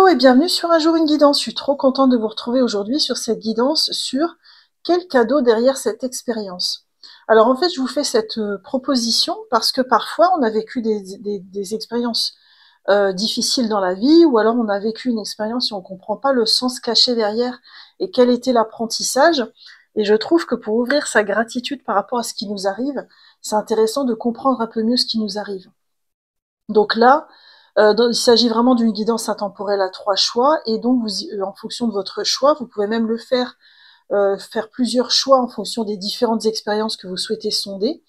Hello et bienvenue sur Un jour une guidance. Je suis trop contente de vous retrouver aujourd'hui sur cette guidance sur quel cadeau derrière cette expérience. Alors en fait, je vous fais cette proposition parce que parfois on a vécu des expériences difficiles dans la vie, ou alors on a vécu une expérience et on ne comprend pas le sens caché derrière et quel était l'apprentissage. Et je trouve que pour ouvrir sa gratitude par rapport à ce qui nous arrive, c'est intéressant de comprendre un peu mieux ce qui nous arrive. Donc là, il s'agit vraiment d'une guidance intemporelle à 3 choix, et donc en fonction de votre choix, vous pouvez même le faire plusieurs choix en fonction des différentes expériences que vous souhaitez sonder.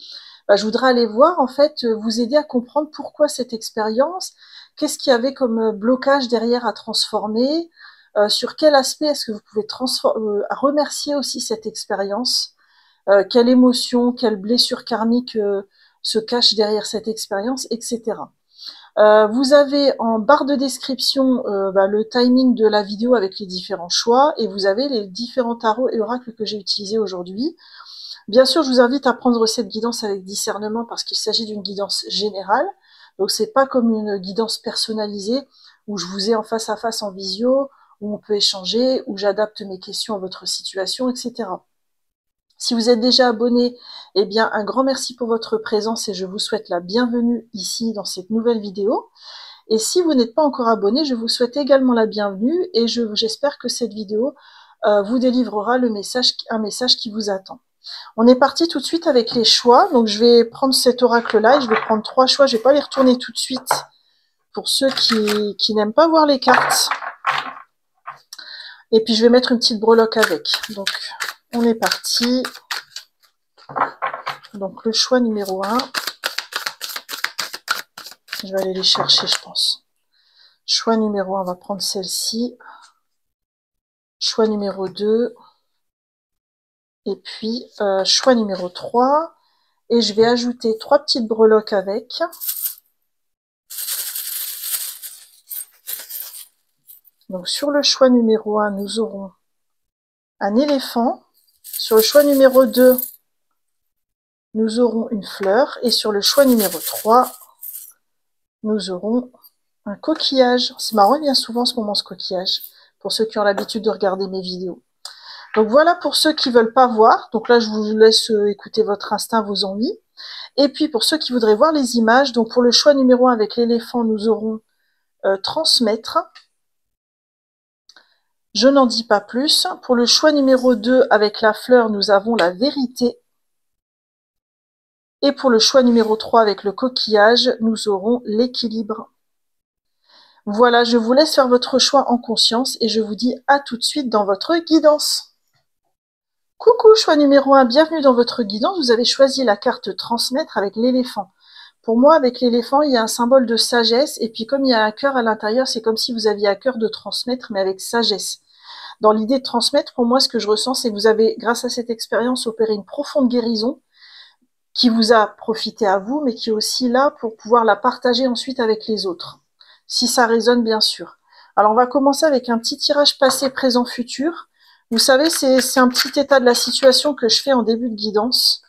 Je voudrais aller voir, en fait, vous aider à comprendre pourquoi cette expérience, qu'est-ce qu'il y avait comme blocage derrière à transformer, sur quel aspect est-ce que vous pouvez remercier aussi cette expérience, quelle émotion, quelle blessure karmique se cache derrière cette expérience, etc. Vous avez en barre de description le timing de la vidéo avec les différents choix, et vous avez les différents tarots et oracles que j'ai utilisés aujourd'hui. Bien sûr, je vous invite à prendre cette guidance avec discernement parce qu'il s'agit d'une guidance générale. Donc c'est pas comme une guidance personnalisée où je vous ai en face à face en visio, où on peut échanger, où j'adapte mes questions à votre situation, etc. Si vous êtes déjà abonné, eh bien un grand merci pour votre présence et je vous souhaite la bienvenue ici dans cette nouvelle vidéo. Et si vous n'êtes pas encore abonné, je vous souhaite également la bienvenue et j'espère que cette vidéo vous délivrera un message qui vous attend. On est parti tout de suite avec les choix. Donc je vais prendre cet oracle-là et je vais prendre 3 choix. Je ne vais pas les retourner tout de suite pour ceux qui n'aiment pas voir les cartes. Et puis je vais mettre une petite breloque avec. Donc on est parti. Donc le choix numéro 1. Je vais aller les chercher, je pense. Choix numéro 1, on va prendre celle-ci. Choix numéro 2. Et puis choix numéro 3. Et je vais ajouter 3 petites breloques avec. Donc sur le choix numéro 1, nous aurons un éléphant. Sur le choix numéro 2, nous aurons une fleur. Et sur le choix numéro 3, nous aurons un coquillage. C'est marrant, il vient souvent en ce moment ce coquillage, pour ceux qui ont l'habitude de regarder mes vidéos. Donc voilà pour ceux qui ne veulent pas voir. Donc là, je vous laisse écouter votre instinct, vos envies. Et puis pour ceux qui voudraient voir les images, donc pour le choix numéro 1 avec l'éléphant, nous aurons transmettre. Je n'en dis pas plus. Pour le choix numéro 2 avec la fleur, nous avons la vérité. Et pour le choix numéro 3 avec le coquillage, nous aurons l'équilibre. Voilà, je vous laisse faire votre choix en conscience et je vous dis à tout de suite dans votre guidance. Coucou, choix numéro 1, bienvenue dans votre guidance. Vous avez choisi la carte transmettre avec l'éléphant. Pour moi, avec l'éléphant, il y a un symbole de sagesse, et puis comme il y a un cœur à l'intérieur, c'est comme si vous aviez à cœur de transmettre, mais avec sagesse. Dans l'idée de transmettre, pour moi, ce que je ressens, c'est que vous avez, grâce à cette expérience, opéré une profonde guérison qui vous a profité à vous, mais qui est aussi là pour pouvoir la partager ensuite avec les autres. Si ça résonne, bien sûr. Alors, on va commencer avec un petit tirage passé, présent, futur. Vous savez, c'est un petit état de la situation que je fais en début de guidance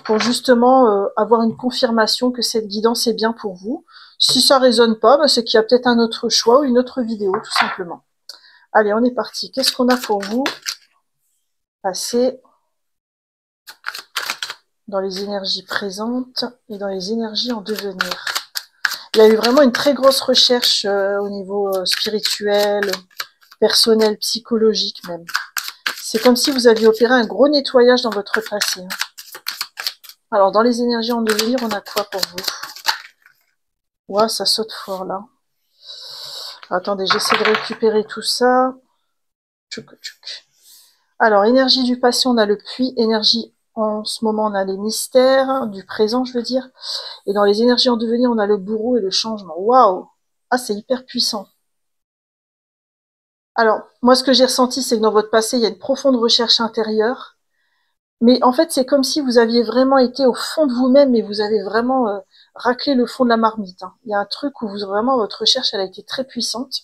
pour justement avoir une confirmation que cette guidance est bien pour vous. Si ça résonne pas, c'est qu'il y a peut-être un autre choix ou une autre vidéo, tout simplement. Allez, on est parti. Qu'est-ce qu'on a pour vous? Passé dans les énergies présentes et dans les énergies en devenir. Il y a eu vraiment une très grosse recherche au niveau spirituel, personnel, psychologique même. C'est comme si vous aviez opéré un gros nettoyage dans votre passé. Alors, dans les énergies en devenir, on a quoi pour vous? Ouah, ça saute fort, là. Attendez, j'essaie de récupérer tout ça. Tchouk, tchouk. Alors, énergie du passé, on a le puits. Énergie, en ce moment, on a les mystères. Du présent, je veux dire. Et dans les énergies en devenir, on a le bourreau et le changement. Waouh! Ah, c'est hyper puissant. Alors, moi, ce que j'ai ressenti, c'est que dans votre passé, il y a une profonde recherche intérieure. Mais en fait, c'est comme si vous aviez vraiment été au fond de vous-même et vous avez vraiment raclé le fond de la marmite. Il y a un truc où vraiment votre recherche, elle a été très puissante.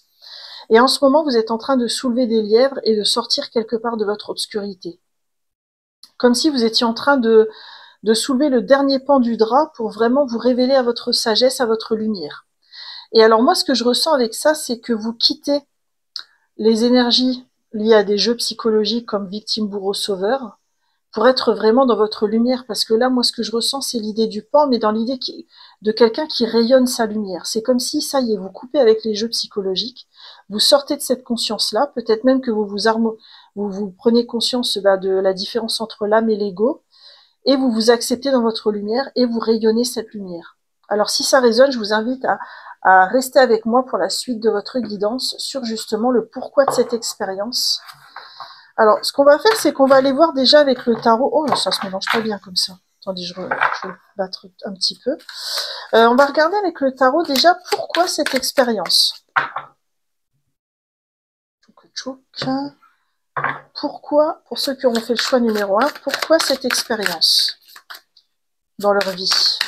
Et en ce moment, vous êtes en train de soulever des lièvres et de sortir quelque part de votre obscurité. Comme si vous étiez en train de soulever le dernier pan du drap pour vraiment vous révéler à votre sagesse, à votre lumière. Et alors moi, ce que je ressens avec ça, c'est que vous quittez les énergies liées à des jeux psychologiques comme victime, bourreau, sauveur, pour être vraiment dans votre lumière. Parce que là, moi, ce que je ressens, c'est l'idée du pan, mais dans l'idée de quelqu'un qui rayonne sa lumière. C'est comme si, ça y est, vous coupez avec les jeux psychologiques, vous sortez de cette conscience-là, peut-être même que vous prenez conscience de la différence entre l'âme et l'ego, et vous vous acceptez dans votre lumière, et vous rayonnez cette lumière. Alors si ça résonne, je vous invite à rester avec moi pour la suite de votre guidance sur justement le pourquoi de cette expérience. Alors, ce qu'on va faire, c'est qu'on va aller voir déjà avec le tarot. Oh, ça se mélange pas bien comme ça. Attendez, je vais le battre un petit peu. On va regarder avec le tarot déjà pourquoi cette expérience. Pourquoi, pour ceux qui auront fait le choix numéro 1, pourquoi cette expérience dans leur vie?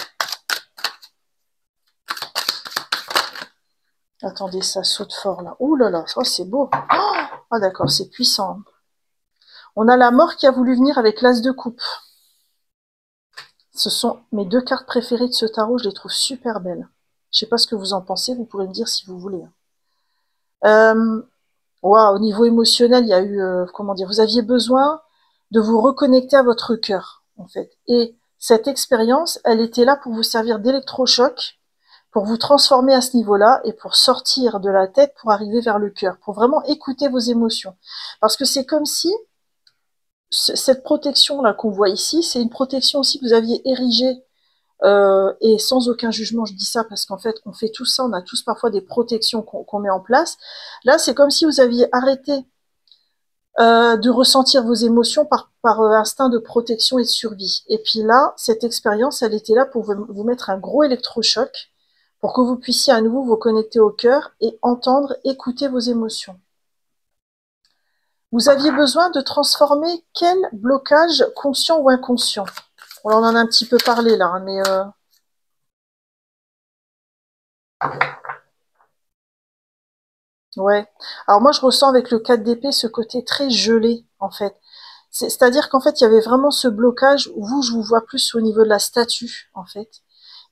Attendez, ça saute fort là. Ouh là là, oh, c'est beau. Ah d'accord, c'est puissant. On a la mort qui a voulu venir avec l'as de coupe. Ce sont mes 2 cartes préférées de ce tarot, je les trouve super belles. Je sais pas ce que vous en pensez, vous pourrez me dire si vous voulez. Au niveau émotionnel, il y a eu, comment dire, vous aviez besoin de vous reconnecter à votre cœur, en fait. Et cette expérience, elle était là pour vous servir d'électrochoc, pour vous transformer à ce niveau-là et pour sortir de la tête, pour arriver vers le cœur, pour vraiment écouter vos émotions. Parce que c'est comme si cette protection-là qu'on voit ici, c'est une protection aussi que vous aviez érigée, et sans aucun jugement, je dis ça parce qu'en fait, on fait tout ça, on a tous parfois des protections qu'on met en place. Là, c'est comme si vous aviez arrêté de ressentir vos émotions par instinct de protection et de survie. Et puis là, cette expérience, elle était là pour vous mettre un gros électrochoc, pour que vous puissiez à nouveau vous connecter au cœur et entendre, écouter vos émotions. Vous aviez besoin de transformer quel blocage, conscient ou inconscient? On en a un petit peu parlé là, hein, mais ouais. Alors moi, je ressens avec le 4 d'épée ce côté très gelé, en fait. C'est-à-dire qu'en fait, il y avait vraiment ce blocage où vous, je vous vois plus au niveau de la statue, en fait.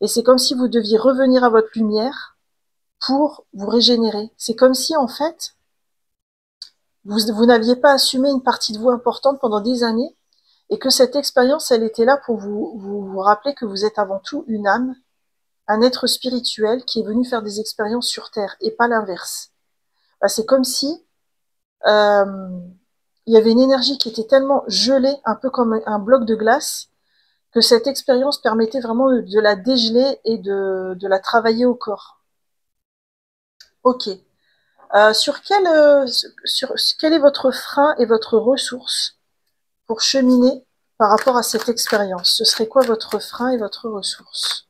Et c'est comme si vous deviez revenir à votre lumière pour vous régénérer. C'est comme si, en fait, vous n'aviez pas assumé une partie de vous importante pendant des années et que cette expérience, elle était là pour vous rappeler que vous êtes avant tout une âme, un être spirituel qui est venu faire des expériences sur Terre et pas l'inverse. Bah, c'est comme si euh, il y avait une énergie qui était tellement gelée, un peu comme un bloc de glace, que cette expérience permettait vraiment de la dégeler et de la travailler au corps. Ok. Sur quel est votre frein et votre ressource pour cheminer par rapport à cette expérience? Ce serait quoi votre frein et votre ressource?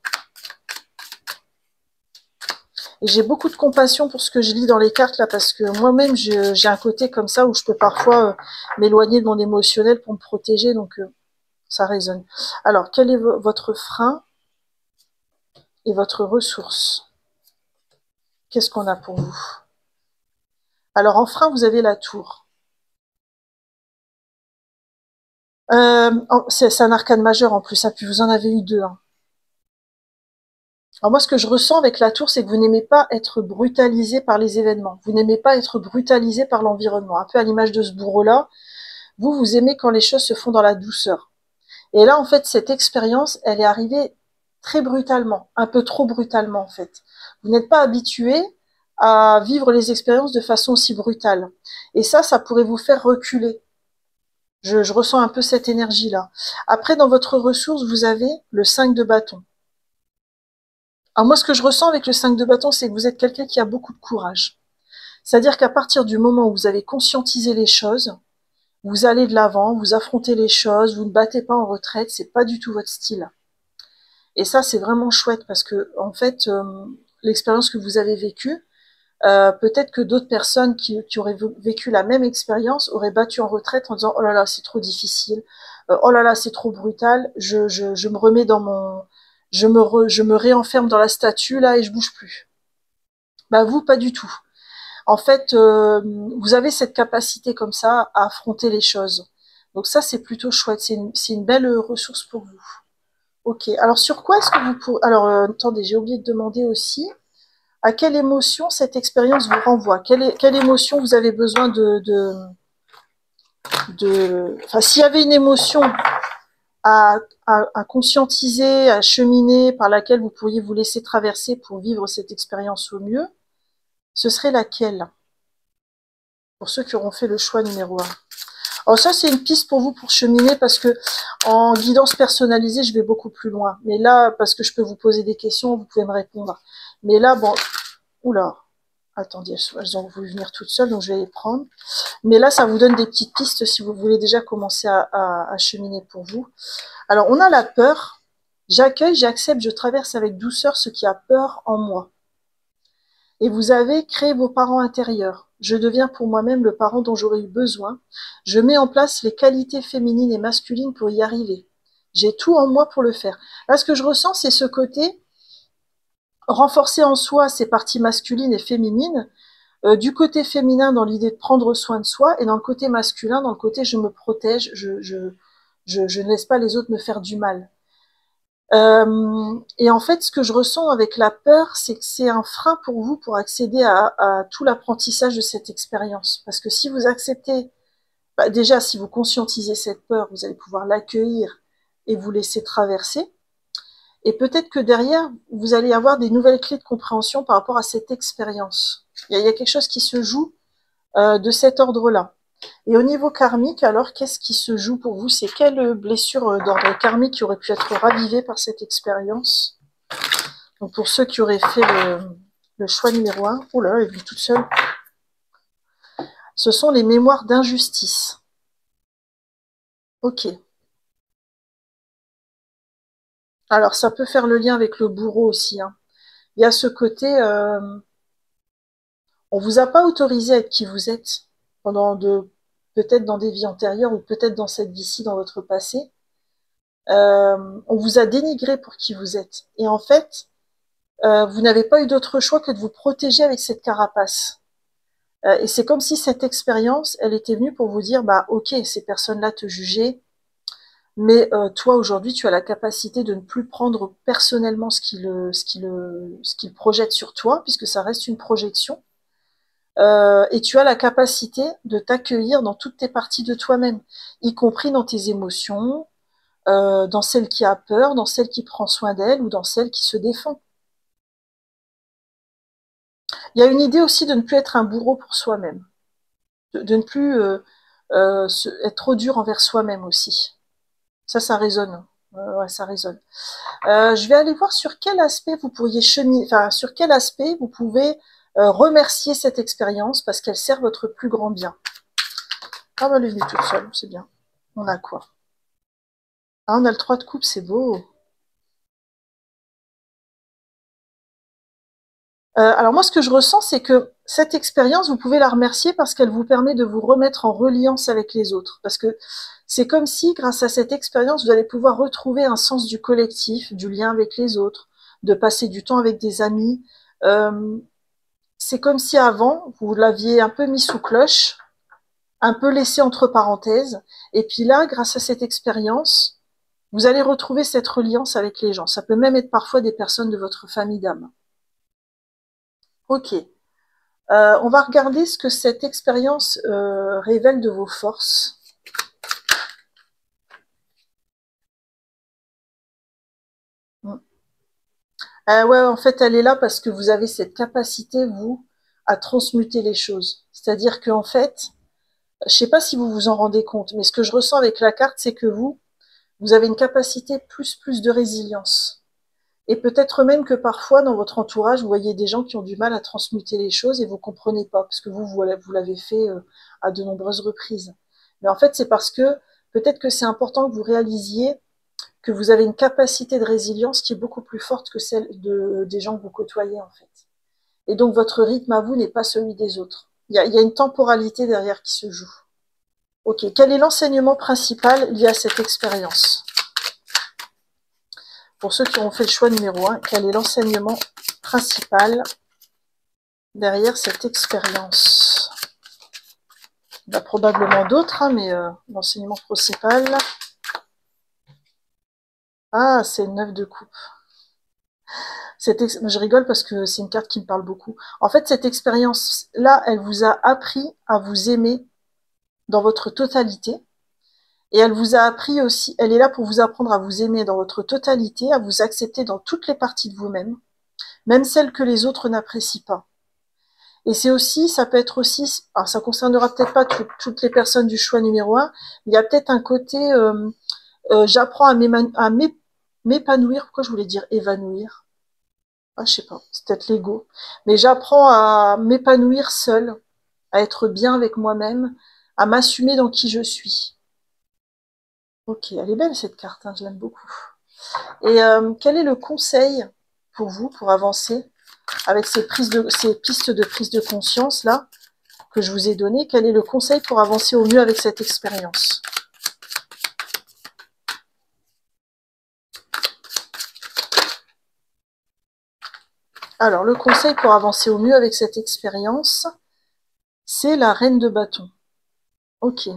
Et j'ai beaucoup de compassion pour ce que je lis dans les cartes là, parce que moi-même j'ai un côté comme ça où je peux parfois m'éloigner de mon émotionnel pour me protéger, donc ça résonne. Alors, quel est votre frein et votre ressource? Qu'est-ce qu'on a pour vous? Alors, en frein, vous avez la tour. C'est un arcane majeur en plus, hein, puis vous en avez eu 2. Hein. Alors moi, ce que je ressens avec la tour, c'est que vous n'aimez pas être brutalisé par les événements. Vous n'aimez pas être brutalisé par l'environnement. Un peu à l'image de ce bourreau-là. Vous aimez quand les choses se font dans la douceur. Et là, en fait, cette expérience, elle est arrivée très brutalement, un peu trop brutalement, en fait. Vous n'êtes pas habitué à vivre les expériences de façon aussi brutale. Et ça pourrait vous faire reculer. Je ressens un peu cette énergie-là. Après, dans votre ressource, vous avez le 5 de bâton. Alors moi, ce que je ressens avec le 5 de bâton, c'est que vous êtes quelqu'un qui a beaucoup de courage. C'est-à-dire qu'à partir du moment où vous avez conscientisé les choses, vous allez de l'avant, vous affrontez les choses, vous ne battez pas en retraite, c'est pas du tout votre style. Et ça, c'est vraiment chouette parce que, en fait, l'expérience que vous avez vécue, peut-être que d'autres personnes qui auraient vécu la même expérience auraient battu en retraite en disant oh là là, c'est trop difficile, oh là là, c'est trop brutal, je me remets dans mon, je me réenferme dans la statue là et je bouge plus. Bah vous, pas du tout. En fait, vous avez cette capacité comme ça à affronter les choses. Donc ça, c'est plutôt chouette. C'est une belle ressource pour vous. Ok. Alors sur quoi est-ce que vous pourrez... Alors attendez, j'ai oublié de demander aussi. à quelle émotion cette expérience vous renvoie? Quelle émotion vous avez besoin enfin, s'il y avait une émotion à conscientiser, à cheminer, par laquelle vous pourriez vous laisser traverser pour vivre cette expérience au mieux, ce serait laquelle? Pour ceux qui auront fait le choix numéro 1. Alors ça, c'est une piste pour vous pour cheminer, parce que en guidance personnalisée, je vais beaucoup plus loin. Mais là, parce que je peux vous poser des questions, vous pouvez me répondre. Mais là, bon, oula, attendez, elles ont voulu venir toutes seules, donc je vais les prendre. Mais là, ça vous donne des petites pistes si vous voulez déjà commencer à cheminer pour vous. Alors, on a la peur. J'accueille, j'accepte, je traverse avec douceur ce qui a peur en moi. Et vous avez créé vos parents intérieurs. Je deviens pour moi-même le parent dont j'aurais eu besoin. Je mets en place les qualités féminines et masculines pour y arriver. J'ai tout en moi pour le faire. Là, ce que je ressens, c'est ce côté renforcer en soi ces parties masculines et féminines, du côté féminin dans l'idée de prendre soin de soi, et dans le côté masculin, dans le côté je me protège, je ne laisse pas les autres me faire du mal. Et en fait, ce que je ressens avec la peur, c'est que c'est un frein pour vous pour accéder à tout l'apprentissage de cette expérience. Parce que si vous acceptez, bah déjà, si vous conscientisez cette peur, vous allez pouvoir l'accueillir et vous laisser traverser. Et peut-être que derrière, vous allez avoir des nouvelles clés de compréhension par rapport à cette expérience. Il y a quelque chose qui se joue de cet ordre-là. Et au niveau karmique, alors, qu'est-ce qui se joue pour vous? C'est quelle blessure d'ordre karmique qui aurait pu être ravivée par cette expérience? Donc pour ceux qui auraient fait le choix numéro 1, oh là, elle est venue toute seule. Ce sont les mémoires d'injustice. Ok. Alors ça peut faire le lien avec le bourreau aussi, hein. Il y a ce côté, on vous a pas autorisé à être qui vous êtes peut-être dans des vies antérieures ou peut-être dans cette vie-ci, dans votre passé. On vous a dénigré pour qui vous êtes. Et en fait, vous n'avez pas eu d'autre choix que de vous protéger avec cette carapace. Et c'est comme si cette expérience, elle était venue pour vous dire, bah ok, ces personnes-là te jugeaient, mais toi aujourd'hui, tu as la capacité de ne plus prendre personnellement ce qu'ils projettent sur toi, puisque ça reste une projection. Et tu as la capacité de t'accueillir dans toutes tes parties de toi-même, y compris dans tes émotions, dans celle qui a peur, dans celle qui prend soin d'elle ou dans celle qui se défend. Il y a une idée aussi de ne plus être un bourreau pour soi-même, de ne plus être trop dur envers soi-même aussi. Ça résonne. Ouais, ça résonne. Je vais aller voir sur quel aspect vous pourriez cheminer, enfin sur quel aspect vous pouvez remercier cette expérience parce qu'elle sert votre plus grand bien. Ah bah elle est venue toute seule, c'est bien. On a quoi? Ah, on a le 3 de coupe, c'est beau. Alors moi, ce que je ressens, c'est que cette expérience, vous pouvez la remercier parce qu'elle vous permet de vous remettre en reliance avec les autres. Parce que c'est comme si, grâce à cette expérience, vous allez pouvoir retrouver un sens du collectif, du lien avec les autres, de passer du temps avec des amis. Euh, c'est comme si avant, vous l'aviez un peu mis sous cloche, un peu laissé entre parenthèses. Et puis là, grâce à cette expérience, vous allez retrouver cette reliance avec les gens. Ça peut même être parfois des personnes de votre famille d'âme. Ok. On va regarder ce que cette expérience révèle de vos forces. Ouais, en fait, elle est là parce que vous avez cette capacité, vous, à transmuter les choses. C'est-à-dire qu'en fait, je sais pas si vous vous en rendez compte, mais ce que je ressens avec la carte, c'est que vous avez une capacité plus de résilience. Et peut-être même que parfois, dans votre entourage, vous voyez des gens qui ont du mal à transmuter les choses et vous comprenez pas, parce que vous l'avez fait à de nombreuses reprises. Mais en fait, c'est parce que peut-être que c'est important que vous réalisiez que vous avez une capacité de résilience qui est beaucoup plus forte que celle des gens que vous côtoyez, en fait. Et donc, votre rythme à vous n'est pas celui des autres. Il y a une temporalité derrière qui se joue. Ok, quel est l'enseignement principal lié à cette expérience? Pour ceux qui ont fait le choix numéro 1, quel est l'enseignement principal derrière cette expérience? Il y en a probablement d'autres, hein, mais l'enseignement principal... Ah, c'est 9 de coupe. Je rigole parce que c'est une carte qui me parle beaucoup. En fait, cette expérience-là, elle vous a appris à vous aimer dans votre totalité. Et elle vous a appris aussi, elle est là pour vous apprendre à vous aimer dans votre totalité, à vous accepter dans toutes les parties de vous-même, même celles que les autres n'apprécient pas. Et c'est aussi, ça peut être aussi, alors ça concernera peut-être pas toutes les personnes du choix numéro 1, mais il y a peut-être un côté, j'apprends à m'épanouir, pourquoi je voulais dire évanouir? Ah, je sais pas, c'est peut-être l'ego. Mais j'apprends à m'épanouir seule, à être bien avec moi-même, à m'assumer dans qui je suis. Ok, elle est belle cette carte, hein, je l'aime beaucoup. Et quel est le conseil pour vous pour avancer avec ces pistes de prise de conscience là que je vous ai données? Quel est le conseil pour avancer au mieux avec cette expérience? Alors, le conseil pour avancer au mieux avec cette expérience, c'est la reine de bâton. Ok.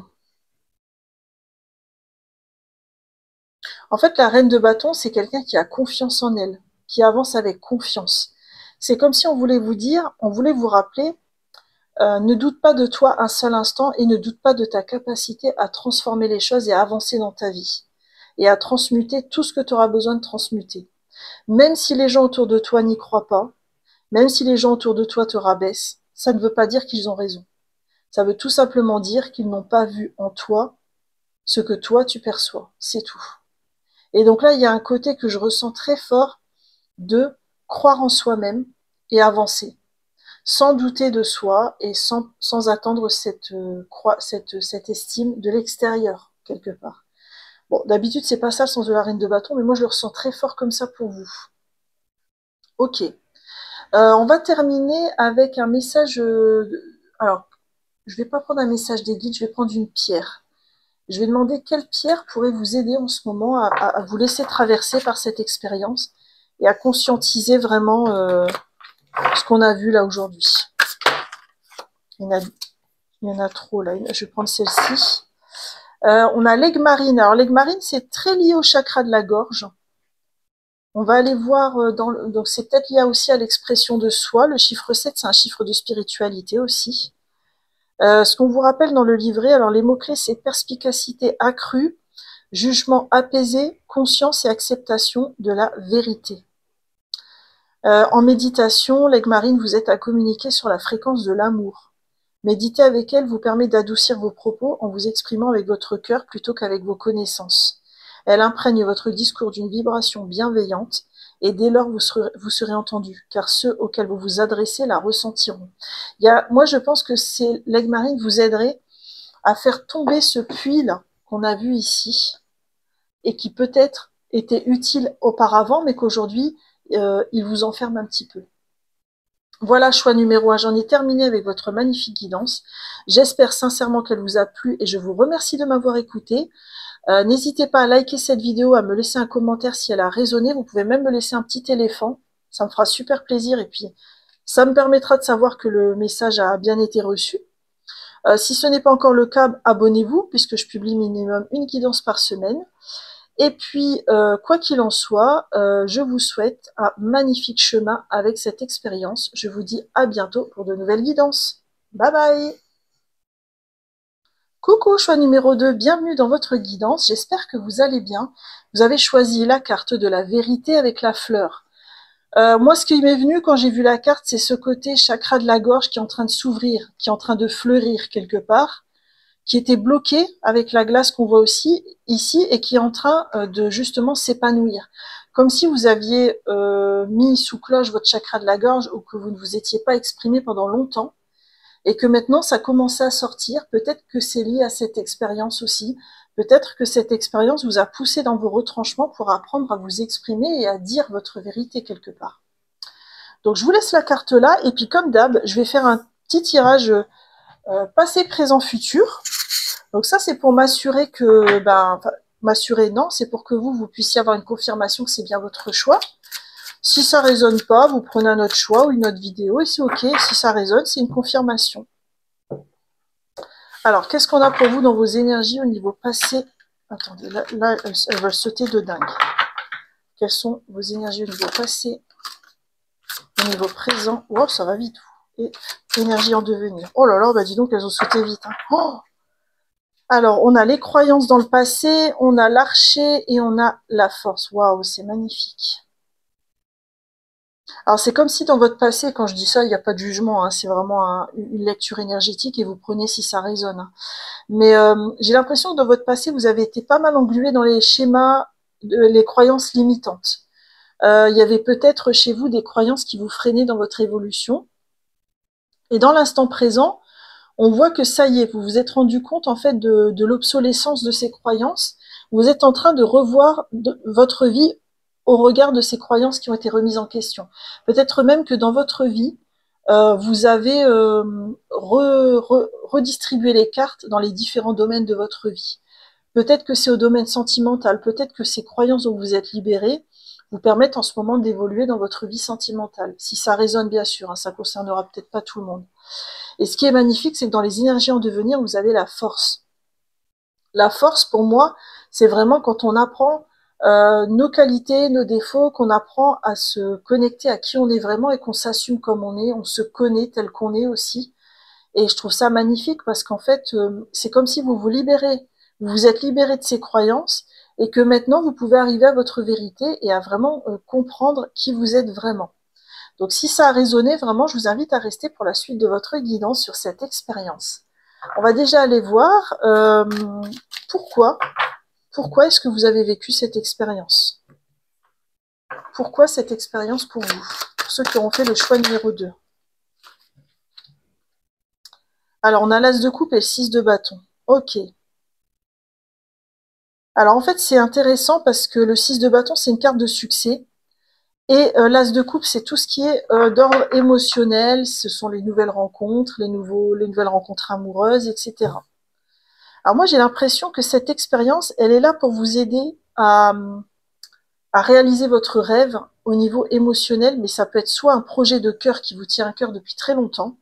En fait, la reine de bâton, c'est quelqu'un qui a confiance en elle, qui avance avec confiance. C'est comme si on voulait vous dire, on voulait vous rappeler, ne doute pas de toi un seul instant et ne doute pas de ta capacité à transformer les choses et à avancer dans ta vie. Et à transmuter tout ce que tu auras besoin de transmuter. Même si les gens autour de toi n'y croient pas, même si les gens autour de toi te rabaissent, ça ne veut pas dire qu'ils ont raison. Ça veut tout simplement dire qu'ils n'ont pas vu en toi ce que toi tu perçois. C'est tout. Et donc là, il y a un côté que je ressens très fort de croire en soi-même et avancer, sans douter de soi et sans attendre cette estime de l'extérieur, quelque part. Bon, d'habitude, c'est pas ça le sens de la reine de bâton, mais moi, je le ressens très fort comme ça pour vous. Ok. On va terminer avec un message. Alors, je vais pas prendre un message des guides, je vais prendre une pierre. Je vais demander quelle pierre pourrait vous aider en ce moment à vous laisser traverser par cette expérience et à conscientiser vraiment ce qu'on a vu là aujourd'hui. Il y en a trop là. Je vais prendre celle-ci. On a l'aigle marine. Alors l'aigle marine, c'est très lié au chakra de la gorge. On va aller voir, donc c'est peut-être lié aussi à l'expression de soi. Le chiffre 7, c'est un chiffre de spiritualité aussi. Ce qu'on vous rappelle dans le livret, alors les mots-clés, c'est perspicacité accrue, jugement apaisé, conscience et acceptation de la vérité. En méditation, l'aigle marine vous aide à communiquer sur la fréquence de l'amour. Méditer avec elle vous permet d'adoucir vos propos en vous exprimant avec votre cœur plutôt qu'avec vos connaissances. Elle imprègne votre discours d'une vibration bienveillante et dès lors vous serez entendu, car ceux auxquels vous vous adressez la ressentiront. Moi je pense que l'aigle marine vous aiderait à faire tomber ce puits là qu'on a vu ici et qui peut-être était utile auparavant mais qu'aujourd'hui il vous enferme un petit peu. Voilà, choix numéro 1, j'en ai terminé avec votre magnifique guidance. J'espère sincèrement qu'elle vous a plu et je vous remercie de m'avoir écouté. N'hésitez pas à liker cette vidéo, à me laisser un commentaire si elle a résonné. Vous pouvez même me laisser un petit éléphant, ça me fera super plaisir et puis ça me permettra de savoir que le message a bien été reçu. Si ce n'est pas encore le cas, abonnez-vous puisque je publie minimum une guidance par semaine. Et puis, quoi qu'il en soit, je vous souhaite un magnifique chemin avec cette expérience. Je vous dis à bientôt pour de nouvelles guidances. Bye bye! Coucou, choix numéro 2, bienvenue dans votre guidance. J'espère que vous allez bien. Vous avez choisi la carte de la vérité avec la fleur. Moi, ce qui m'est venu quand j'ai vu la carte, c'est ce côté chakra de la gorge qui est en train de s'ouvrir, qui est en train de fleurir quelque part, qui était bloqué avec la glace qu'on voit aussi ici et qui est en train de justement s'épanouir. Comme si vous aviez mis sous cloche votre chakra de la gorge ou que vous ne vous étiez pas exprimé pendant longtemps et que maintenant ça commençait à sortir. Peut-être que c'est lié à cette expérience aussi. Peut-être que cette expérience vous a poussé dans vos retranchements pour apprendre à vous exprimer et à dire votre vérité quelque part. Donc je vous laisse la carte là et puis comme d'hab, je vais faire un petit tirage passé, présent, futur. Donc ça, c'est pour m'assurer que, m'assurer non, c'est pour que vous puissiez avoir une confirmation que c'est bien votre choix. Si ça résonne pas, vous prenez un autre choix ou une autre vidéo et c'est ok. Si ça résonne, c'est une confirmation. Alors, qu'est-ce qu'on a pour vous dans vos énergies au niveau passé? Attendez, là elles veulent sauter de dingue. Quelles sont vos énergies au niveau passé, au niveau présent? Wow, ça va vite. Et énergie en devenir. Oh là là, bah dis donc, elles ont sauté vite. Hein. Oh, alors, on a les croyances dans le passé, on a l'archer et on a la force. Waouh, c'est magnifique. Alors, c'est comme si dans votre passé, quand je dis ça, il n'y a pas de jugement, hein, c'est vraiment une lecture énergétique et vous prenez si ça résonne. Hein. Mais j'ai l'impression que dans votre passé, vous avez été pas mal englué dans les schémas, les croyances limitantes. Il y avait peut-être chez vous des croyances qui vous freinaient dans votre évolution. Et dans l'instant présent, on voit que ça y est, vous vous êtes rendu compte en fait de l'obsolescence de ces croyances. Vous êtes en train de revoir votre vie au regard de ces croyances qui ont été remises en question. Peut-être même que dans votre vie, vous avez redistribué les cartes dans les différents domaines de votre vie. Peut-être que c'est au domaine sentimental, peut-être que ces croyances dont vous êtes libérés vous permettent en ce moment d'évoluer dans votre vie sentimentale. Si ça résonne bien sûr, hein, ça concernera peut-être pas tout le monde. Et ce qui est magnifique, c'est que dans les énergies en devenir, vous avez la force. La force, pour moi, c'est vraiment quand on apprend nos qualités, nos défauts, qu'on apprend à se connecter à qui on est vraiment et qu'on s'assume comme on se connaît tel qu'on est aussi. Et je trouve ça magnifique parce qu'en fait, c'est comme si vous vous libérez, vous vous êtes libéré de ces croyances et que maintenant vous pouvez arriver à votre vérité et à vraiment comprendre qui vous êtes vraiment. Donc si ça a résonné, vraiment, je vous invite à rester pour la suite de votre guidance sur cette expérience. On va déjà aller voir pourquoi est-ce que vous avez vécu cette expérience. Pourquoi cette expérience pour vous, pour ceux qui auront fait le choix numéro 2. Alors, on a l'as de coupe et le 6 de bâton. Ok. Alors, en fait, c'est intéressant parce que le 6 de bâton, c'est une carte de succès. Et l'as de coupe, c'est tout ce qui est d'ordre émotionnel. Ce sont les nouvelles rencontres, les nouvelles rencontres amoureuses, etc. Alors moi, j'ai l'impression que cette expérience, elle est là pour vous aider à réaliser votre rêve au niveau émotionnel, mais ça peut être soit un projet de cœur qui vous tient à cœur depuis très longtemps,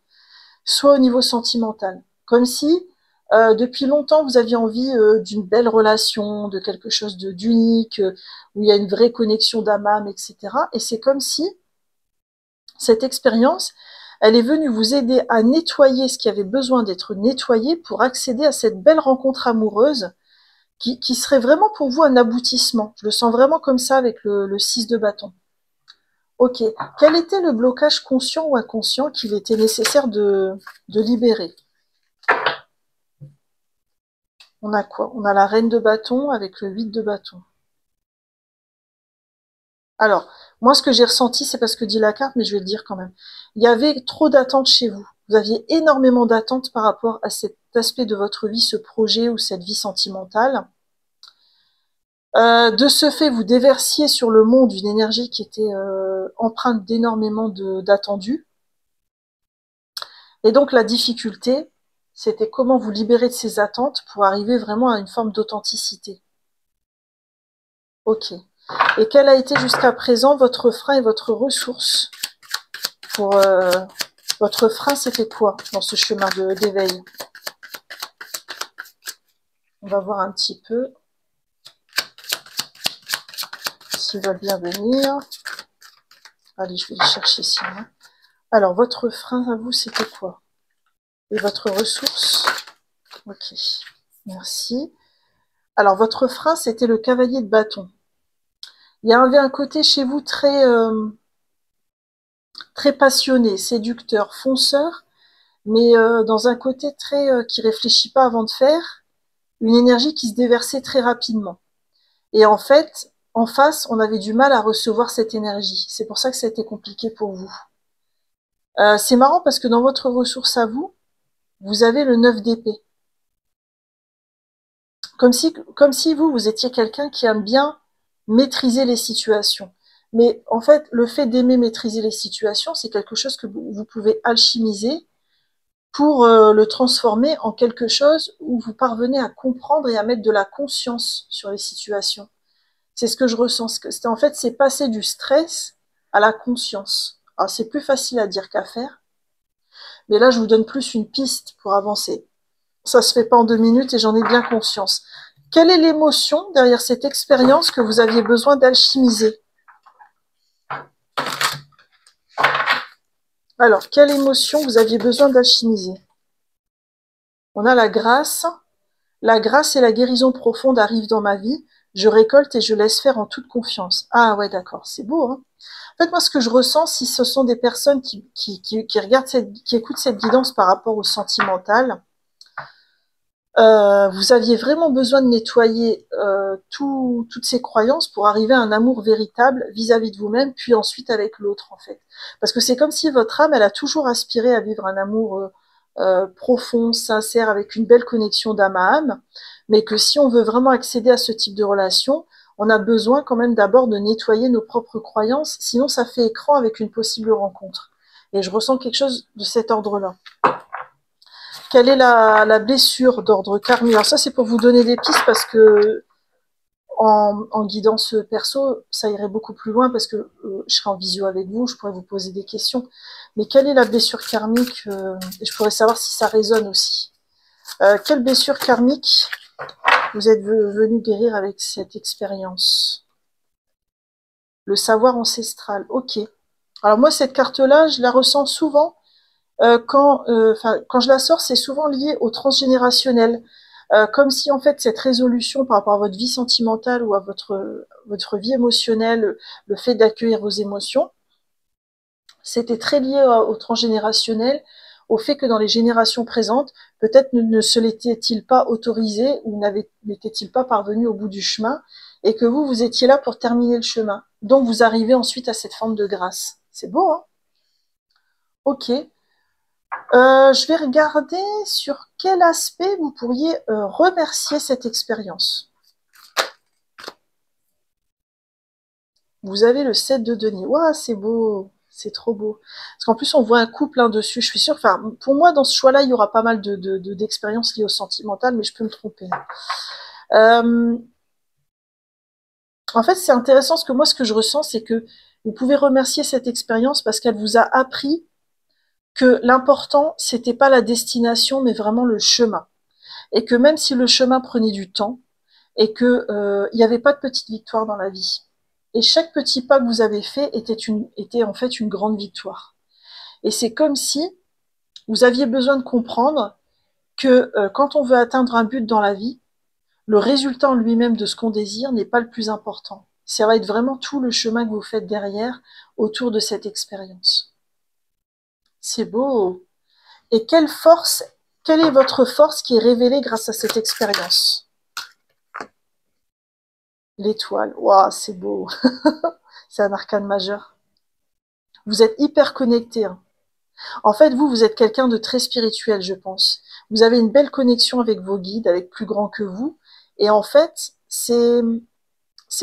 soit au niveau sentimental. Comme si, depuis longtemps, vous aviez envie d'une belle relation, de quelque chose d'unique, où il y a une vraie connexion d'âme-âme, etc. Et c'est comme si cette expérience, elle est venue vous aider à nettoyer ce qui avait besoin d'être nettoyé pour accéder à cette belle rencontre amoureuse qui serait vraiment pour vous un aboutissement. Je le sens vraiment comme ça avec le 6 de bâton. Ok. Quel était le blocage conscient ou inconscient qu'il était nécessaire de libérer? On a quoi? On a la reine de bâton avec le 8 de bâton. Alors, moi, ce que j'ai ressenti, c'est parce que dit la carte, mais je vais le dire quand même. Il y avait trop d'attentes chez vous. Vous aviez énormément d'attentes par rapport à cet aspect de votre vie, ce projet ou cette vie sentimentale. De ce fait, vous déversiez sur le monde une énergie qui était empreinte d'énormément d'attendus. Et donc, la difficulté, c'était comment vous libérer de ces attentes pour arriver vraiment à une forme d'authenticité. Ok. Et quel a été jusqu'à présent votre frein et votre ressource pour votre frein, c'était quoi dans ce chemin d'éveil? On va voir un petit peu s'ils veulent bien venir. Allez, je vais les chercher sinon. Alors, votre frein à vous, c'était quoi? Et votre ressource? Ok, merci. Alors, votre frein, c'était le cavalier de bâton. Il y avait un côté chez vous très passionné, séducteur, fonceur, mais dans un côté très qui réfléchit pas avant de faire, une énergie qui se déversait très rapidement. Et en fait, en face, on avait du mal à recevoir cette énergie. C'est pour ça que ça a été compliqué pour vous. C'est marrant parce que dans votre ressource à vous, vous avez le 9 d'épée. Comme si vous étiez quelqu'un qui aime bien maîtriser les situations. Mais en fait, le fait d'aimer maîtriser les situations, c'est quelque chose que vous pouvez alchimiser pour le transformer en quelque chose où vous parvenez à comprendre et à mettre de la conscience sur les situations. C'est ce que je ressens. En fait, c'est passer du stress à la conscience. Alors, c'est plus facile à dire qu'à faire, mais là, je vous donne plus une piste pour avancer. Ça se fait pas en 2 minutes et j'en ai bien conscience. Quelle est l'émotion derrière cette expérience que vous aviez besoin d'alchimiser? Alors, quelle émotion vous aviez besoin d'alchimiser? On a la grâce. La grâce et la guérison profonde arrivent dans ma vie. Je récolte et je laisse faire en toute confiance. Ah ouais, d'accord, c'est beau, hein. En fait, moi, ce que je ressens, si ce sont des personnes qui regardent qui écoutent cette guidance par rapport au sentimental, vous aviez vraiment besoin de nettoyer toutes ces croyances pour arriver à un amour véritable vis-à-vis de vous-même, puis ensuite avec l'autre, en fait. Parce que c'est comme si votre âme, elle a toujours aspiré à vivre un amour profond, sincère, avec une belle connexion d'âme à âme, mais que si on veut vraiment accéder à ce type de relation, on a besoin quand même d'abord de nettoyer nos propres croyances, sinon ça fait écran avec une possible rencontre. Et je ressens quelque chose de cet ordre-là. Quelle est la blessure d'ordre karmique? Alors ça, c'est pour vous donner des pistes parce que en guidance perso, ça irait beaucoup plus loin parce que je serai en visio avec vous, je pourrais vous poser des questions. Mais quelle est la blessure karmique et je pourrais savoir si ça résonne aussi. Quelle blessure karmique vous êtes venu guérir avec cette expérience? Le savoir ancestral, ok. Alors moi, cette carte-là, je la ressens souvent quand je la sors, c'est souvent lié au transgénérationnel. Comme si en fait cette résolution par rapport à votre vie sentimentale ou à votre vie émotionnelle, le fait d'accueillir vos émotions, c'était très lié au transgénérationnel, au fait que dans les générations présentes, peut-être ne se l'était-il pas autorisé ou n'était-il pas parvenu au bout du chemin, et que vous étiez là pour terminer le chemin. Donc vous arrivez ensuite à cette forme de grâce. C'est beau, hein? Ok. Je vais regarder sur quel aspect vous pourriez remercier cette expérience. Vous avez le 7 de denier. Waouh, c'est beau, c'est trop beau. Parce qu'en plus, on voit un couple dessus. Je suis sûre, enfin, pour moi, dans ce choix-là, il y aura pas mal d'expériences liées au sentimental, mais je peux me tromper. Euh, En fait, c'est intéressant parce que moi, ce que je ressens, c'est que vous pouvez remercier cette expérience parce qu'elle vous a appris que l'important, c'était pas la destination, mais vraiment le chemin. Et que même si le chemin prenait du temps, et que il n'y avait pas de petite victoire dans la vie. Et chaque petit pas que vous avez fait était en fait une grande victoire. Et c'est comme si vous aviez besoin de comprendre que quand on veut atteindre un but dans la vie, le résultat en lui-même de ce qu'on désire n'est pas le plus important. Ça va être vraiment tout le chemin que vous faites derrière autour de cette expérience. C'est beau. Et quelle est votre force qui est révélée grâce à cette expérience? L'étoile. Waouh, c'est beau. C'est un arcane majeur. Vous êtes hyper connecté, hein. En fait, vous êtes quelqu'un de très spirituel, je pense. Vous avez une belle connexion avec vos guides, avec plus grand que vous. Et en fait, c'est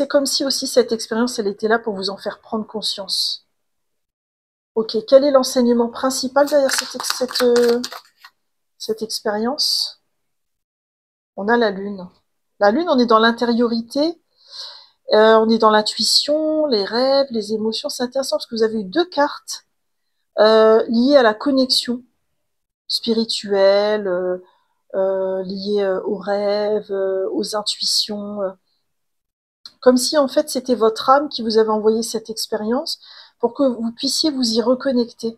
comme si aussi cette expérience, elle était là pour vous en faire prendre conscience. Ok, quel est l'enseignement principal derrière cette expérience? On a la lune. La lune, on est dans l'intériorité, on est dans l'intuition, les rêves, les émotions. C'est intéressant parce que vous avez eu deux cartes liées à la connexion spirituelle, liées aux rêves, aux intuitions. Comme si en fait c'était votre âme qui vous avait envoyé cette expérience pour que vous puissiez vous y reconnecter.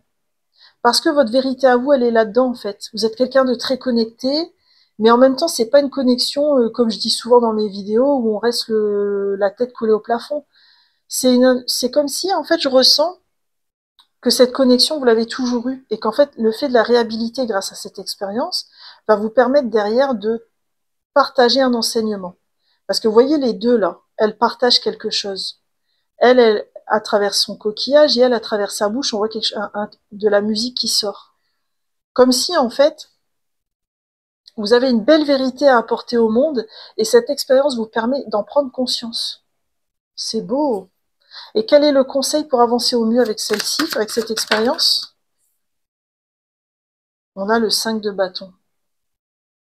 Parce que votre vérité à vous, elle est là-dedans en fait. Vous êtes quelqu'un de très connecté, mais en même temps, c'est pas une connexion, comme je dis souvent dans mes vidéos, où on reste la tête collée au plafond. C'est comme si en fait je ressens que cette connexion, vous l'avez toujours eue, et qu'en fait, le fait de la réhabiliter grâce à cette expérience va vous permettre derrière de partager un enseignement. Parce que vous voyez les deux là, elles partagent quelque chose. Elle, à travers son coquillage, et elle, à travers sa bouche, on voit de la musique qui sort. Comme si, en fait, vous avez une belle vérité à apporter au monde, et cette expérience vous permet d'en prendre conscience. C'est beau. Et quel est le conseil pour avancer au mieux avec celle-ci, avec cette expérience? On a le 5 de bâton.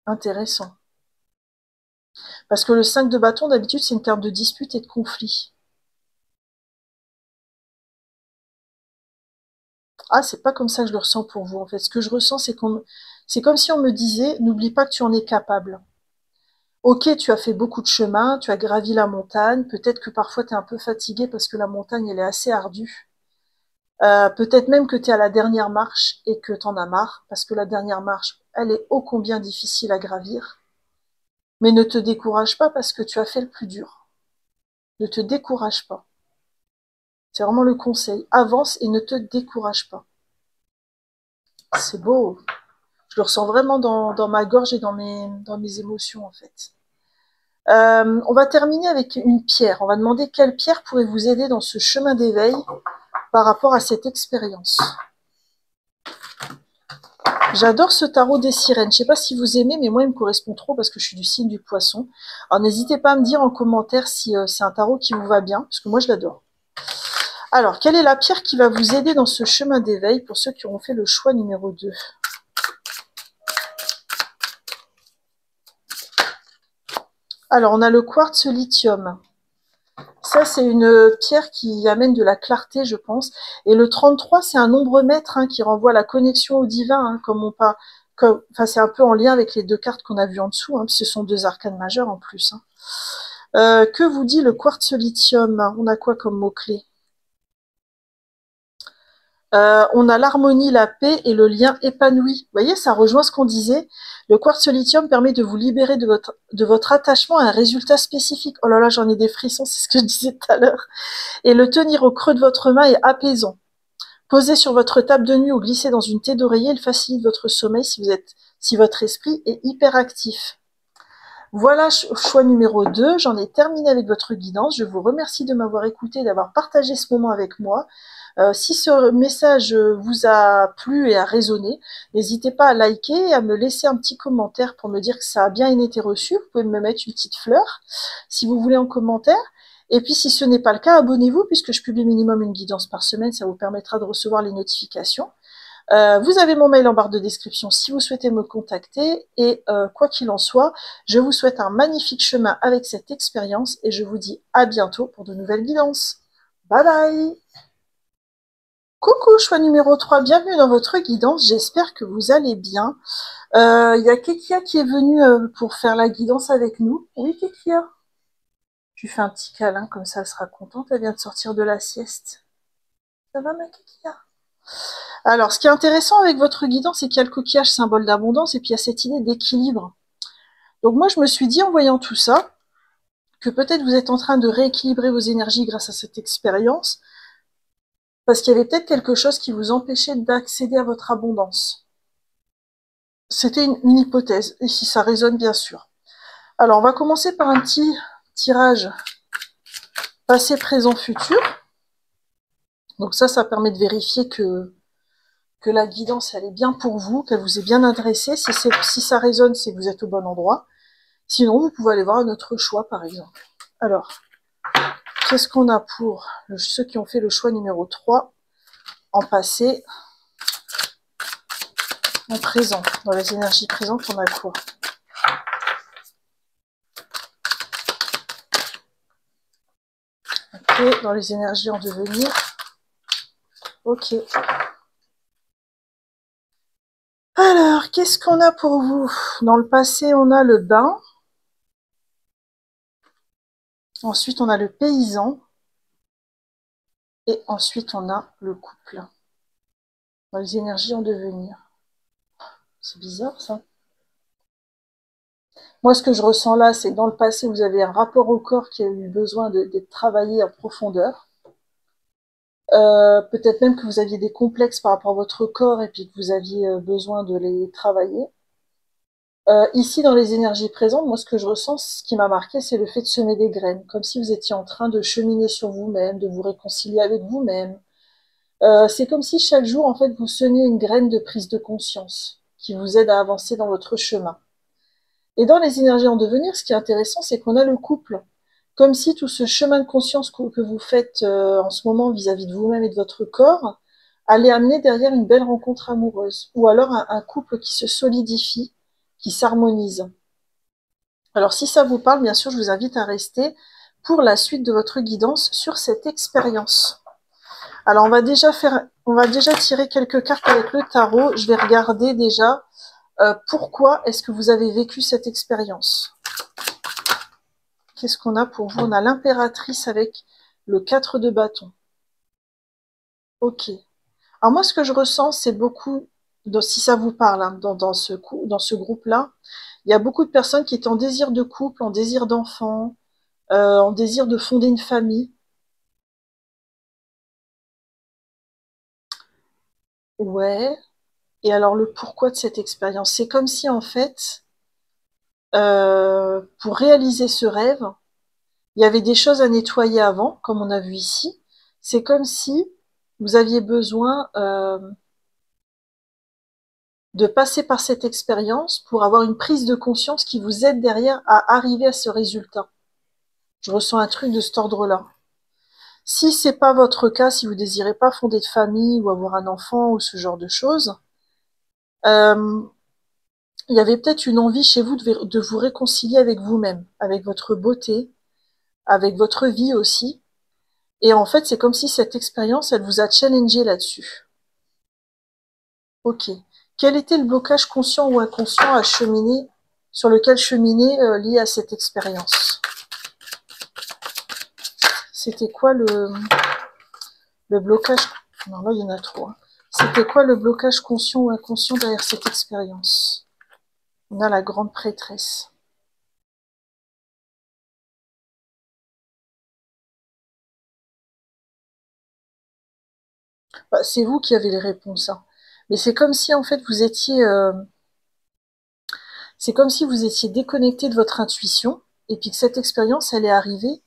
Intéressant. Parce que le 5 de bâton, d'habitude, c'est une carte de dispute et de conflit. Ah, c'est pas comme ça que je le ressens pour vous, en fait. Ce que je ressens, c'est comme si on me disait, n'oublie pas que tu en es capable. Ok, tu as fait beaucoup de chemin, tu as gravi la montagne, peut-être que parfois tu es un peu fatigué parce que la montagne, elle est assez ardue. Peut-être même que tu es à la dernière marche et que tu en as marre, parce que la dernière marche, elle est ô combien difficile à gravir. Mais ne te décourage pas parce que tu as fait le plus dur. Ne te décourage pas. C'est vraiment le conseil. Avance et ne te décourage pas. C'est beau. Je le ressens vraiment dans ma gorge et dans mes émotions, en fait. On va terminer avec une pierre. On va demander quelle pierre pourrait vous aider dans ce chemin d'éveil par rapport à cette expérience. J'adore ce tarot des sirènes. Je ne sais pas si vous aimez, mais moi, il me correspond trop parce que je suis du signe du poisson. Alors, n'hésitez pas à me dire en commentaire si c'est un tarot qui vous va bien, parce que moi, je l'adore. Alors, quelle est la pierre qui va vous aider dans ce chemin d'éveil pour ceux qui auront fait le choix numéro 2? Alors, on a le quartz lithium. Ça, c'est une pierre qui amène de la clarté, je pense. Et le 33, c'est un nombre maître qui renvoie à la connexion au divin, comme on parle. Enfin, c'est un peu en lien avec les deux cartes qu'on a vues en dessous. Ce sont deux arcanes majeures en plus. Que vous dit le quartz lithium? On a quoi comme mot-clé? On a l'harmonie, la paix et le lien épanoui. Vous voyez, ça rejoint ce qu'on disait. Le quartz lithium permet de vous libérer de votre attachement à un résultat spécifique. Oh là là, j'en ai des frissons, c'est ce que je disais tout à l'heure. Et le tenir au creux de votre main est apaisant. Posé sur votre table de nuit ou glissé dans une tête d'oreiller, il facilite votre sommeil si votre esprit est hyperactif. Voilà, choix numéro 2. J'en ai terminé avec votre guidance. Je vous remercie de m'avoir écouté, d'avoir partagé ce moment avec moi. Si ce message vous a plu et a résonné, n'hésitez pas à liker et à me laisser un petit commentaire pour me dire que ça a bien été reçu. Vous pouvez me mettre une petite fleur si vous voulez en commentaire. Et puis si ce n'est pas le cas, abonnez-vous puisque je publie minimum une guidance par semaine. Ça vous permettra de recevoir les notifications. Vous avez mon mail en barre de description si vous souhaitez me contacter. Et quoi qu'il en soit, je vous souhaite un magnifique chemin avec cette expérience et je vous dis à bientôt pour de nouvelles guidances. Bye bye! Coucou, choix numéro 3, bienvenue dans votre guidance, j'espère que vous allez bien. Il y a Kekia qui est venue pour faire la guidance avec nous. Oui, Kekia. Tu fais un petit câlin, comme ça elle sera contente, elle vient de sortir de la sieste. Ça va, ma Kekia? Alors, ce qui est intéressant avec votre guidance, c'est qu'il y a le coquillage symbole d'abondance et puis il y a cette idée d'équilibre. Donc moi, je me suis dit, en voyant tout ça, que peut-être vous êtes en train de rééquilibrer vos énergies grâce à cette expérience, parce qu'il y avait peut-être quelque chose qui vous empêchait d'accéder à votre abondance. C'était une hypothèse, et si ça résonne, bien sûr. Alors, on va commencer par un petit tirage passé, présent, futur. Donc ça permet de vérifier que la guidance, elle est bien pour vous, qu'elle vous est bien adressée. Si ça résonne, c'est que vous êtes au bon endroit. Sinon, vous pouvez aller voir un autre choix, par exemple. Alors, qu'est-ce qu'on a pour ceux qui ont fait le choix numéro 3 en passé, en présent? Dans les énergies présentes, on a quoi? Ok, dans les énergies en devenir. Ok. Alors, qu'est-ce qu'on a pour vous? Dans le passé, on a le bain. Ensuite, on a le paysan. Et ensuite, on a le couple. Dans les énergies en devenir. C'est bizarre, ça. Moi, ce que je ressens là, c'est que dans le passé, vous avez un rapport au corps qui a eu besoin d'être travaillé en profondeur. Peut-être même que vous aviez des complexes par rapport à votre corps et puis que vous aviez besoin de les travailler. Ici, dans les énergies présentes, moi, ce que je ressens, ce qui m'a marqué, c'est le fait de semer des graines, comme si vous étiez en train de cheminer sur vous-même, de vous réconcilier avec vous-même. C'est comme si chaque jour, en fait, vous semiez une graine de prise de conscience qui vous aide à avancer dans votre chemin. Et dans les énergies en devenir, ce qui est intéressant, c'est qu'on a le couple. Comme si tout ce chemin de conscience que vous faites en ce moment vis-à-vis de vous-même et de votre corps allait amener derrière une belle rencontre amoureuse. Ou alors un couple qui se solidifie, qui s'harmonise. Alors si ça vous parle, bien sûr, je vous invite à rester pour la suite de votre guidance sur cette expérience. Alors on va déjà tirer quelques cartes avec le tarot. Je vais regarder déjà pourquoi est-ce que vous avez vécu cette expérience. Qu'est-ce qu'on a pour vous? On a l'impératrice avec le 4 de bâton. Ok. Alors moi, ce que je ressens, c'est beaucoup, si ça vous parle, hein, dans ce groupe-là, il y a beaucoup de personnes qui étaient en désir de couple, en désir d'enfant, en désir de fonder une famille. Ouais. Et alors le pourquoi de cette expérience, c'est comme si en fait, pour réaliser ce rêve, il y avait des choses à nettoyer avant, comme on a vu ici. C'est comme si vous aviez besoin de passer par cette expérience pour avoir une prise de conscience qui vous aide derrière à arriver à ce résultat. Je ressens un truc de cet ordre-là. Si c'est pas votre cas, si vous désirez pas fonder de famille ou avoir un enfant ou ce genre de choses, euh, il y avait peut-être une envie chez vous de vous réconcilier avec vous-même, avec votre beauté, avec votre vie aussi. Et en fait, c'est comme si cette expérience, elle vous a challengé là-dessus. Ok. Quel était le blocage conscient ou inconscient à cheminer, sur lequel cheminer lié à cette expérience? C'était quoi le blocage? Non, là, il y en a trop, hein. C'était quoi le blocage conscient ou inconscient derrière cette expérience? On a la grande prêtresse. Bah, c'est vous qui avez les réponses, hein. Mais c'est comme si en fait c'est comme si vous étiez déconnecté de votre intuition et puis que cette expérience, elle est arrivée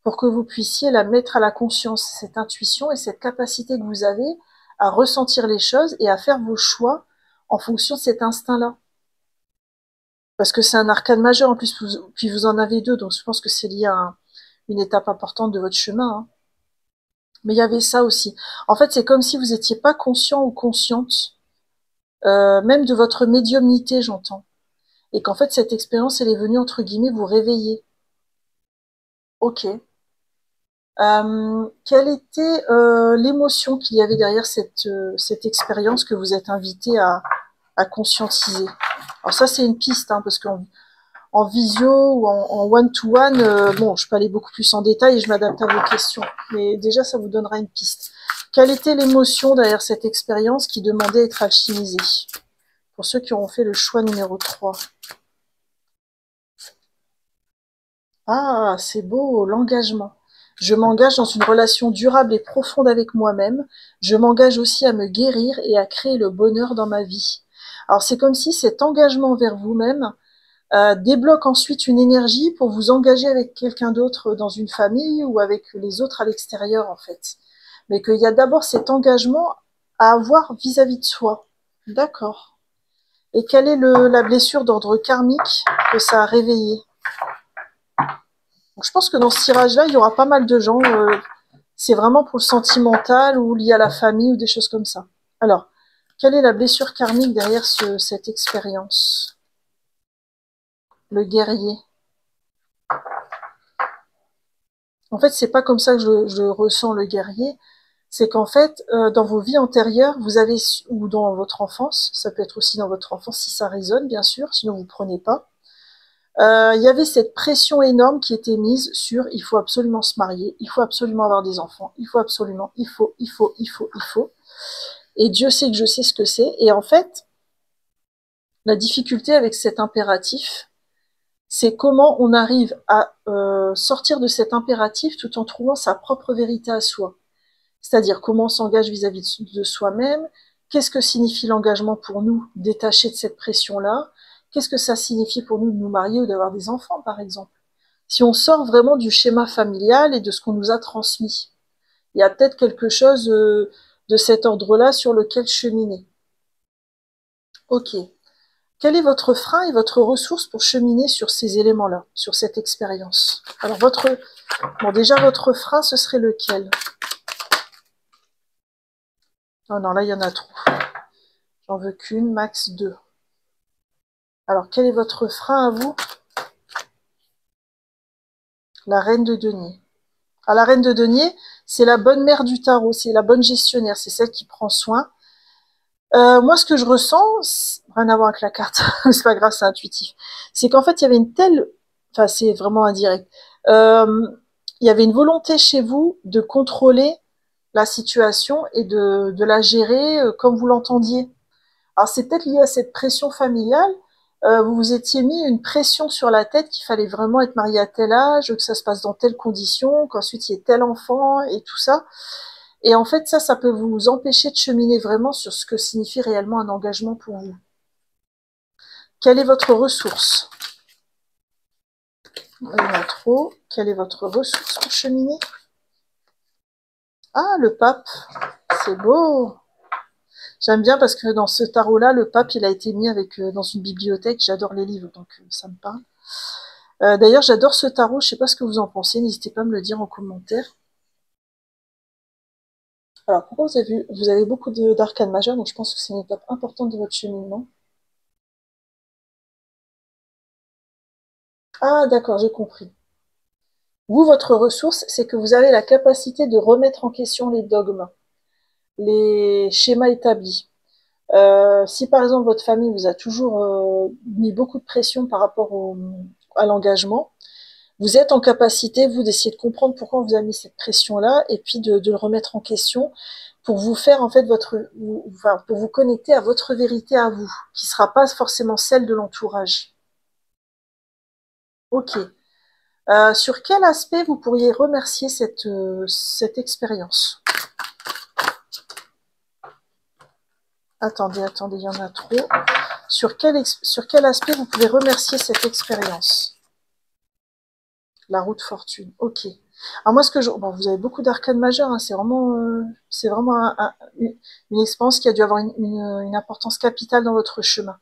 pour que vous puissiez la mettre à la conscience, cette intuition et cette capacité que vous avez à ressentir les choses et à faire vos choix en fonction de cet instinct-là. Parce que c'est un arcane majeur en plus, puis vous en avez deux, donc je pense que c'est lié à une étape importante de votre chemin, hein. Mais il y avait ça aussi. En fait, c'est comme si vous n'étiez pas conscient ou consciente, même de votre médiumnité, j'entends. Et qu'en fait, cette expérience, elle est venue, entre guillemets, vous réveiller. Ok. Quelle était l'émotion qu'il y avait derrière cette expérience que vous êtes invité à conscientiser? Alors ça, c'est une piste, hein, parce qu'en visio ou en one-to-one, bon, je peux aller beaucoup plus en détail et je m'adapte à vos questions. Mais déjà, ça vous donnera une piste. Quelle était l'émotion derrière cette expérience qui demandait à être alchimisée? Pour ceux qui auront fait le choix numéro 3. Ah, c'est beau, l'engagement. Je m'engage dans une relation durable et profonde avec moi-même. Je m'engage aussi à me guérir et à créer le bonheur dans ma vie. Alors c'est comme si cet engagement vers vous-même débloque ensuite une énergie pour vous engager avec quelqu'un d'autre dans une famille ou avec les autres à l'extérieur en fait. Mais qu'il y a d'abord cet engagement à avoir vis-à-vis de soi. D'accord. Et quelle est la blessure d'ordre karmique que ça a réveillée? Donc, je pense que dans ce tirage-là, il y aura pas mal de gens. C'est vraiment pour le sentimental ou lié à la famille ou des choses comme ça. Alors, quelle est la blessure karmique derrière cette expérience? Le guerrier. En fait, c'est pas comme ça que je ressens le guerrier. C'est qu'en fait, dans vos vies antérieures, vous avez, ou dans votre enfance, ça peut être aussi dans votre enfance si ça résonne, bien sûr, sinon vous prenez pas. Il y avait cette pression énorme qui était mise sur il faut absolument se marier, il faut absolument avoir des enfants, il faut absolument, il faut. Et Dieu sait que je sais ce que c'est. Et en fait, la difficulté avec cet impératif, c'est comment on arrive à sortir de cet impératif tout en trouvant sa propre vérité à soi. C'est-à-dire comment on s'engage vis-à-vis de soi-même, qu'est-ce que signifie l'engagement pour nous, détaché de cette pression-là, qu'est-ce que ça signifie pour nous de nous marier ou d'avoir des enfants, par exemple. Si on sort vraiment du schéma familial et de ce qu'on nous a transmis, il y a peut-être quelque chose de cet ordre-là sur lequel cheminer. Ok. Quel est votre frein et votre ressource pour cheminer sur ces éléments-là, sur cette expérience? Alors bon déjà votre frein, ce serait lequel? Oh non, là il y en a trop. J'en veux qu'une, max 2. Alors quel est votre frein à vous? La reine de denier. Ah, la reine de denier, c'est la bonne mère du tarot, c'est la bonne gestionnaire, c'est celle qui prend soin. Moi, ce que je ressens, rien à voir avec la carte, c'est pas grave, c'est intuitif. C'est qu'en fait, il y avait une telle, enfin, c'est vraiment indirect. Il y avait une volonté chez vous de contrôler la situation et de la gérer comme vous l'entendiez. Alors c'est peut-être lié à cette pression familiale. Vous vous étiez mis une pression sur la tête qu'il fallait vraiment être marié à tel âge, que ça se passe dans telles conditions, qu'ensuite il y ait tel enfant et tout ça. Et en fait, ça peut vous empêcher de cheminer vraiment sur ce que signifie réellement un engagement pour vous. Quelle est votre ressource? Il y en a trop. Quelle est votre ressource pour cheminer? Ah, le pape. C'est beau. J'aime bien parce que dans ce tarot-là, le pape, il a été mis avec dans une bibliothèque. J'adore les livres, donc ça me parle. D'ailleurs, j'adore ce tarot. Je sais pas ce que vous en pensez. N'hésitez pas à me le dire en commentaire. Alors, pourquoi vous avez beaucoup d'arcanes majeures, donc je pense que c'est une étape importante de votre cheminement. Ah, d'accord, j'ai compris. Vous, votre ressource, c'est que vous avez la capacité de remettre en question les dogmes, les schémas établis. Si par exemple votre famille vous a toujours mis beaucoup de pression par rapport à l'engagement, vous êtes en capacité, vous, d'essayer de comprendre pourquoi on vous a mis cette pression-là, et puis de le remettre en question pour vous faire en fait pour vous connecter à votre vérité à vous, qui sera pas forcément celle de l'entourage. Ok. Sur quel aspect vous pourriez remercier cette expérience? Attendez, il y en a trop. Sur quel aspect vous pouvez remercier cette expérience? La roue de fortune, ok. Alors moi, bon, vous avez beaucoup d'arcanes majeures, hein, c'est vraiment une expérience qui a dû avoir une importance capitale dans votre chemin.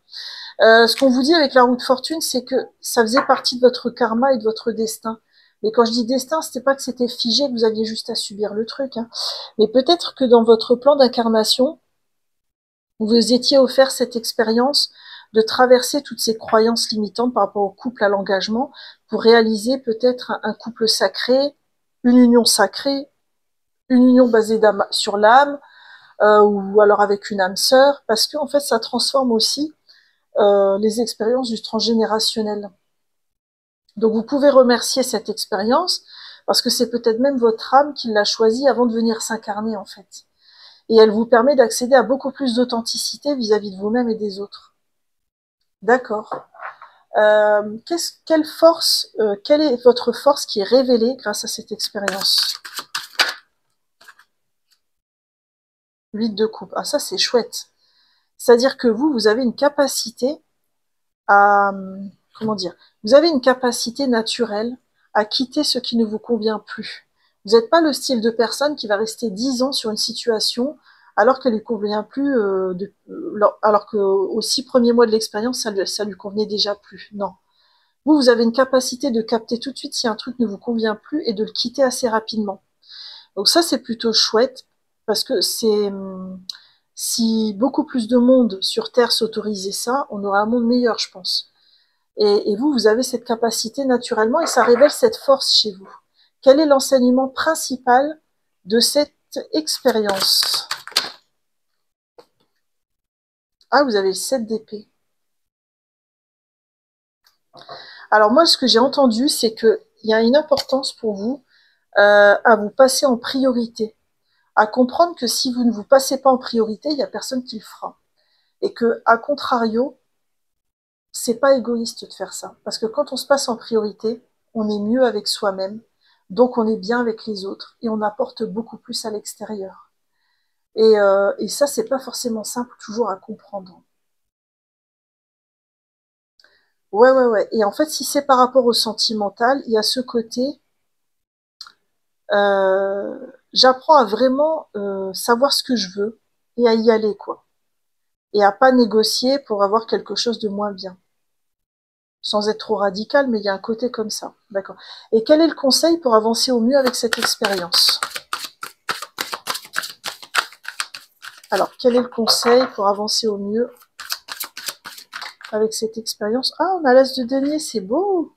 Ce qu'on vous dit avec la roue de fortune, c'est que ça faisait partie de votre karma et de votre destin. Mais quand je dis destin, c'était pas que c'était figé, que vous aviez juste à subir le truc, hein. Mais peut-être que dans votre plan d'incarnation, vous vous étiez offert cette expérience de traverser toutes ces croyances limitantes par rapport au couple, à l'engagement, pour réaliser peut-être un couple sacré, une union sacrée, une union basée sur l'âme, ou alors avec une âme sœur, parce que en fait, ça transforme aussi les expériences du transgénérationnel. Donc vous pouvez remercier cette expérience, parce que c'est peut-être même votre âme qui l'a choisie avant de venir s'incarner, en fait. Et elle vous permet d'accéder à beaucoup plus d'authenticité vis-à-vis de vous-même et des autres. D'accord. Quelle est votre force qui est révélée grâce à cette expérience? 8 de coupe. Ah, ça, c'est chouette. C'est-à-dire que vous avez une capacité à, comment dire, vous avez une capacité naturelle à quitter ce qui ne vous convient plus. Vous n'êtes pas le style de personne qui va rester 10 ans sur une situation alors qu'elle lui convient plus, alors qu'aux 6 premiers mois de l'expérience, ça lui convenait déjà plus. Non. Vous avez une capacité de capter tout de suite si un truc ne vous convient plus et de le quitter assez rapidement. Donc ça, c'est plutôt chouette parce que si beaucoup plus de monde sur Terre s'autorisait ça, on aurait un monde meilleur, je pense. Et vous avez cette capacité naturellement et ça révèle cette force chez vous. Quel est l'enseignement principal de cette expérience? Ah, vous avez le 7 d'épée. Alors moi, ce que j'ai entendu, c'est qu'il y a une importance pour vous à vous passer en priorité, à comprendre que si vous ne vous passez pas en priorité, il n'y a personne qui le fera. Et que, à contrario, c'est pas égoïste de faire ça. Parce que quand on se passe en priorité, on est mieux avec soi-même, donc on est bien avec les autres, et on apporte beaucoup plus à l'extérieur. Et ça, c'est pas forcément simple toujours à comprendre. Ouais, ouais, ouais. Et en fait, si c'est par rapport au sentimental, il y a ce côté, euh, j'apprends à vraiment savoir ce que je veux et à y aller, quoi. Et à pas négocier pour avoir quelque chose de moins bien. Sans être trop radical, mais il y a un côté comme ça. D'accord. Et quel est le conseil pour avancer au mieux avec cette expérience? Alors, quel est le conseil pour avancer au mieux avec cette expérience? Ah, on a l'as de denier, c'est beau.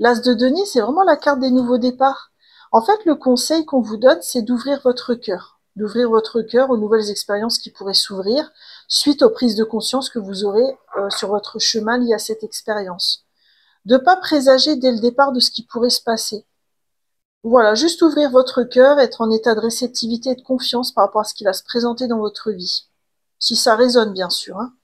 L'as de denier, c'est vraiment la carte des nouveaux départs. En fait, le conseil qu'on vous donne, c'est d'ouvrir votre cœur. D'ouvrir votre cœur aux nouvelles expériences qui pourraient s'ouvrir suite aux prises de conscience que vous aurez sur votre chemin lié à cette expérience. De ne pas présager dès le départ de ce qui pourrait se passer. Voilà, juste ouvrir votre cœur, être en état de réceptivité et de confiance par rapport à ce qui va se présenter dans votre vie. Si ça résonne, bien sûr, hein.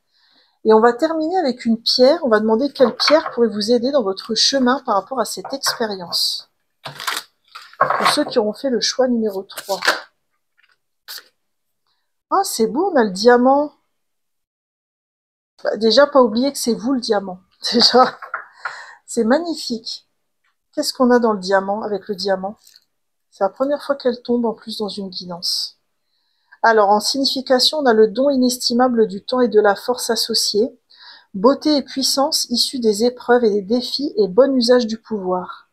Et on va terminer avec une pierre. On va demander quelle pierre pourrait vous aider dans votre chemin par rapport à cette expérience. Pour ceux qui auront fait le choix numéro 3. Ah, c'est beau, on a le diamant. Bah, déjà, pas oublier que c'est vous le diamant. Déjà, c'est magnifique. Qu'est-ce qu'on a dans le diamant, avec le diamant? C'est la première fois qu'elle tombe en plus dans une guidance. Alors, en signification, on a le don inestimable du temps et de la force associée, beauté et puissance issues des épreuves et des défis et bon usage du pouvoir.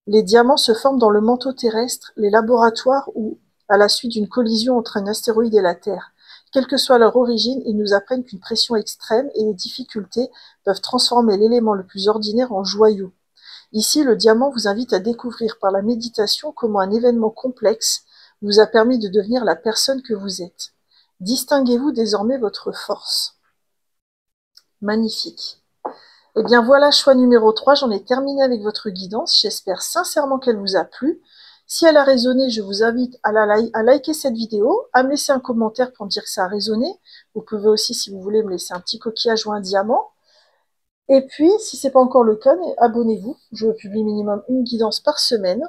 Les diamants se forment dans le manteau terrestre, les laboratoires ou à la suite d'une collision entre un astéroïde et la Terre. Quelle que soit leur origine, ils nous apprennent qu'une pression extrême et les difficultés peuvent transformer l'élément le plus ordinaire en joyau. Ici, le diamant vous invite à découvrir par la méditation comment un événement complexe vous a permis de devenir la personne que vous êtes. Distinguez-vous désormais votre force. Magnifique. Eh bien voilà, choix numéro 3, j'en ai terminé avec votre guidance. J'espère sincèrement qu'elle vous a plu. Si elle a résonné, je vous invite à liker cette vidéo, à me laisser un commentaire pour me dire que ça a résonné. Vous pouvez aussi, si vous voulez, me laisser un petit coquillage ou un diamant. Et puis, si ce n'est pas encore le cas, abonnez-vous. Je publie minimum une guidance par semaine.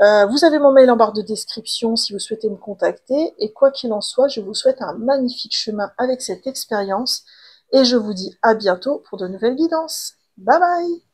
Vous avez mon mail en barre de description si vous souhaitez me contacter. Et quoi qu'il en soit, je vous souhaite un magnifique chemin avec cette expérience. Et je vous dis à bientôt pour de nouvelles guidances. Bye bye!